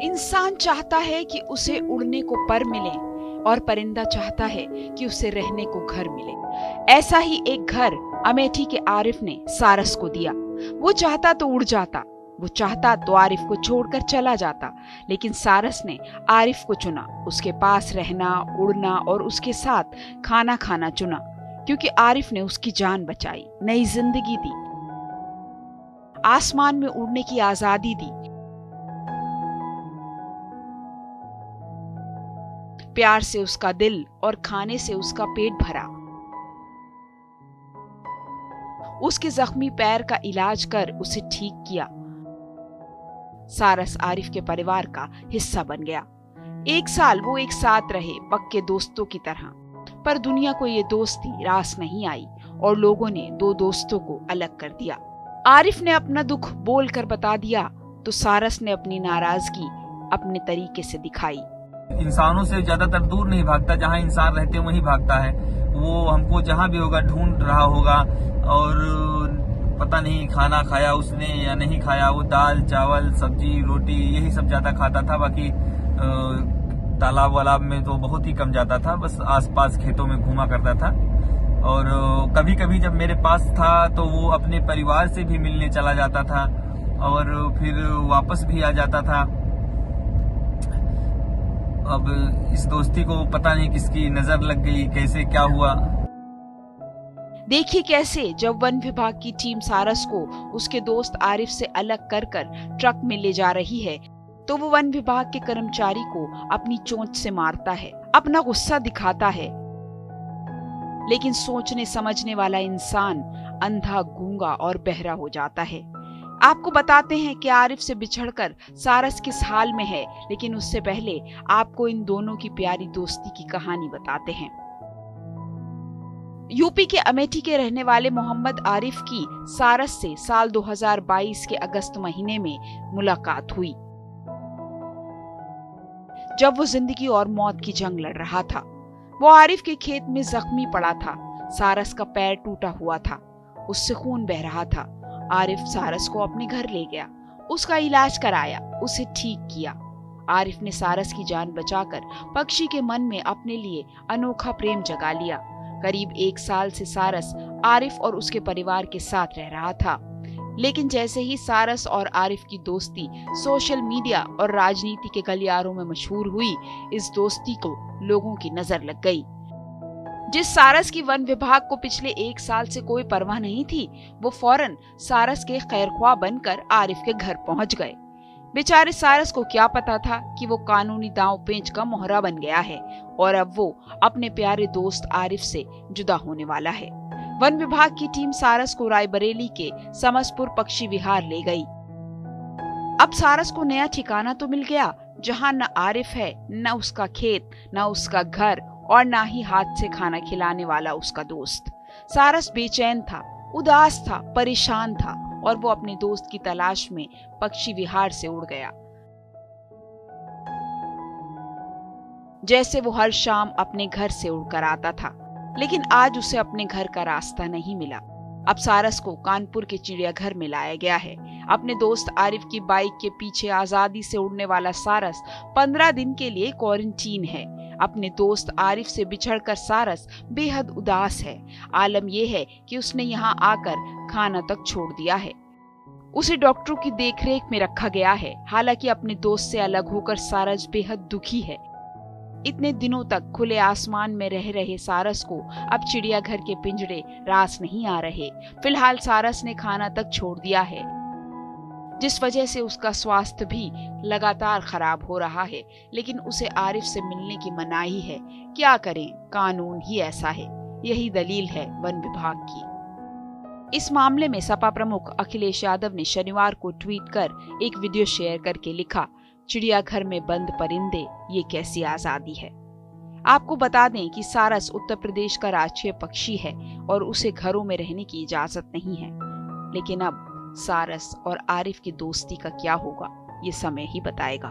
इंसान चाहता है कि उसे उड़ने को पर मिले और परिंदा चाहता है कि उसे रहने को घर मिले। ऐसा ही एक घर अमेठी के आरिफ ने सारस को दिया। वो चाहता तो उड़ जाता, वो चाहता तो आरिफ को छोड़कर चला जाता, लेकिन सारस ने आरिफ को चुना। उसके पास रहना, उड़ना और उसके साथ खाना खाना चुना, क्योंकि आरिफ ने उसकी जान बचाई, नई जिंदगी दी, आसमान में उड़ने की आजादी दी, प्यार से उसका दिल और खाने से उसका पेट भरा, उसके जख्मी पैर का इलाज कर उसे ठीक किया। सारस आरिफ के परिवार का हिस्सा बन गया। 1 साल वो एक साथ रहे, पक्के दोस्तों की तरह। पर दुनिया को ये दोस्ती रास नहीं आई और लोगों ने 2 दोस्तों को अलग कर दिया। आरिफ ने अपना दुख बोलकर बता दिया तो सारस ने अपनी नाराजगी अपने तरीके से दिखाई। इंसानों से ज्यादातर दूर नहीं भागता, जहाँ इंसान रहते वहीं भागता है। वो हमको जहाँ भी होगा ढूंढ रहा होगा, और पता नहीं खाना खाया उसने या नहीं खाया। वो दाल चावल सब्जी रोटी यही सब ज्यादा खाता था, बाकी तालाब वालाब में तो बहुत ही कम जाता था, बस आसपास खेतों में घूमा करता था। और कभी कभी जब मेरे पास था तो वो अपने परिवार से भी मिलने चला जाता था और फिर वापस भी आ जाता था। अब इस दोस्ती को पता नहीं किसकी नजर लग गई, कैसे क्या हुआ। देखिए कैसे जब वन विभाग की टीम सारस को उसके दोस्त आरिफ से अलग कर ट्रक में ले जा रही है तो वो वन विभाग के कर्मचारी को अपनी चोंच से मारता है, अपना गुस्सा दिखाता है। लेकिन सोचने समझने वाला इंसान अंधा, गूंगा और बहरा हो जाता है। आपको बताते हैं कि आरिफ से बिछड़कर सारस किस हाल में है, लेकिन उससे पहले आपको इन दोनों की प्यारी दोस्ती की कहानी बताते हैं। यूपी के अमेठी के रहने वाले मोहम्मद आरिफ की सारस से साल 2022 के अगस्त महीने में मुलाकात हुई, जब वो जिंदगी और मौत की जंग लड़ रहा था। वो आरिफ के खेत में जख्मी पड़ा था। सारस का पैर टूटा हुआ था, उससे खून बह रहा था। आरिफ सारस को अपने घर ले गया, उसका इलाज कराया, उसे ठीक किया। आरिफ ने सारस की जान बचाकर पक्षी के मन में अपने लिए अनोखा प्रेम जगा लिया। करीब 1 साल से सारस आरिफ और उसके परिवार के साथ रह रहा था, लेकिन जैसे ही सारस और आरिफ की दोस्ती सोशल मीडिया और राजनीति के गलियारों में मशहूर हुई, इस दोस्ती को लोगों की नजर लग गई। जिस सारस की वन विभाग को पिछले 1 साल से कोई परवाह नहीं थी, वो फौरन सारस के खैरख्वाह बनकर आरिफ के घर पहुंच गए। बेचारे सारस को क्या पता था कि वो कानूनी दांव पेंच का मोहरा बन गया है और अब वो अपने प्यारे दोस्त आरिफ से जुदा होने वाला है। वन विभाग की टीम सारस को रायबरेली के समसपुर पक्षी विहार ले गई। अब सारस को नया ठिकाना तो मिल गया, जहां न आरिफ है, न उसका खेत, न उसका घर और न ही हाथ से खाना खिलाने वाला उसका दोस्त। सारस बेचैन था, उदास था, परेशान था और वो अपने दोस्त की तलाश में पक्षी विहार से उड़ गया। जैसे वो हर शाम अपने घर से उड़कर आता था, लेकिन आज उसे अपने घर का रास्ता नहीं मिला। अब सारस को कानपुर के चिड़ियाघर में लाया गया है। अपने दोस्त आरिफ की बाइक के पीछे आजादी से उड़ने वाला सारस 15 दिन के लिए क्वारंटीन है। अपने दोस्त आरिफ से बिछड़कर सारस बेहद उदास है। आलम यह है कि उसने यहाँ आकर खाना तक छोड़ दिया है। उसे डॉक्टरों की देखरेख में रखा गया है। हालांकि अपने दोस्त से अलग होकर सारस बेहद दुखी है। इतने दिनों तक खुले आसमान में रह रहे सारस को अब चिड़ियाघर के पिंजरे रास नहीं आ रहे। फिलहाल सारस ने खाना तक छोड़ दिया है, जिस वजह से उसका स्वास्थ्य भी लगातार खराब हो रहा है। लेकिन उसे आरिफ से मिलने की मनाही है। क्या करें, कानून ही ऐसा है। यही दलील है वन विभाग की। इस मामले में सपा प्रमुख अखिलेश यादव ने शनिवार को ट्वीट कर एक वीडियो शेयर करके लिखा, चिड़ियाघर में बंद परिंदे, ये कैसी आजादी है। आपको बता दें कि सारस उत्तर प्रदेश का राष्ट्रीय पक्षी है और उसे घरों में रहने की इजाजत नहीं है। लेकिन अब सारस और आरिफ की दोस्ती का क्या होगा, ये समय ही बताएगा।